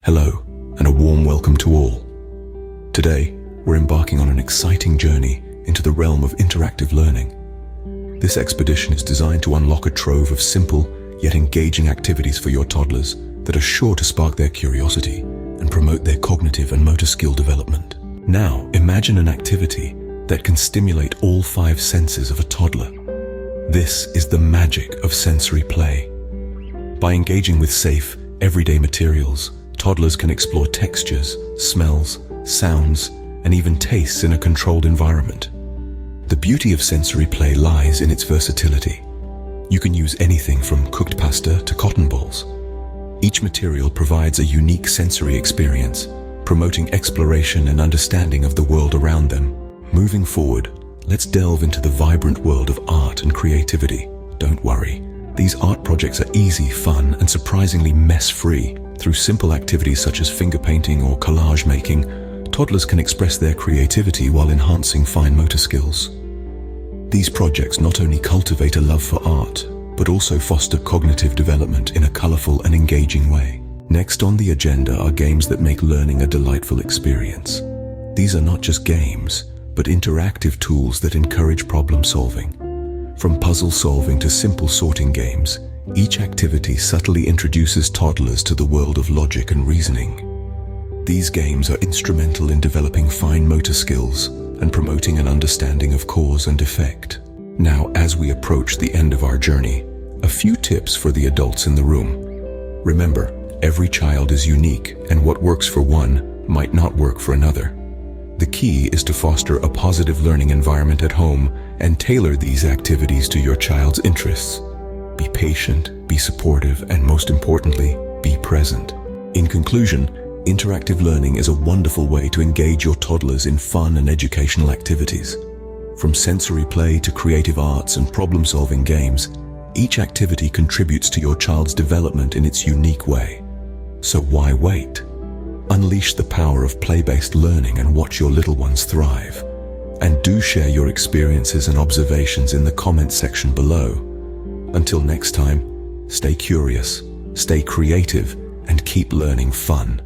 Hello, and a warm welcome to all. Today, we're embarking on an exciting journey into the realm of interactive learning. This expedition is designed to unlock a trove of simple, yet engaging activities for your toddlers that are sure to spark their curiosity and promote their cognitive and motor skill development. Now, imagine an activity that can stimulate all 5 senses of a toddler. This is the magic of sensory play. By engaging with safe, everyday materials, toddlers can explore textures, smells, sounds, and even tastes in a controlled environment. The beauty of sensory play lies in its versatility. You can use anything from cooked pasta to cotton balls. Each material provides a unique sensory experience, promoting exploration and understanding of the world around them. Moving forward, let's delve into the vibrant world of art and creativity. Don't worry, these art projects are easy, fun, and surprisingly mess-free. Through simple activities such as finger painting or collage making, toddlers can express their creativity while enhancing fine motor skills. These projects not only cultivate a love for art, but also foster cognitive development in a colorful and engaging way. Next on the agenda are games that make learning a delightful experience. These are not just games, but interactive tools that encourage problem solving. From puzzle solving to simple sorting games, each activity subtly introduces toddlers to the world of logic and reasoning. These games are instrumental in developing fine motor skills and promoting an understanding of cause and effect. Now, as we approach the end of our journey, a few tips for the adults in the room. Remember, every child is unique, and what works for one might not work for another. The key is to foster a positive learning environment at home and tailor these activities to your child's interests. Be patient, be supportive, and most importantly, be present. In conclusion, interactive learning is a wonderful way to engage your toddlers in fun and educational activities. From sensory play to creative arts and problem-solving games, each activity contributes to your child's development in its unique way. So why wait? Unleash the power of play-based learning and watch your little ones thrive. And do share your experiences and observations in the comments section below. Until next time, stay curious, stay creative, and keep learning fun.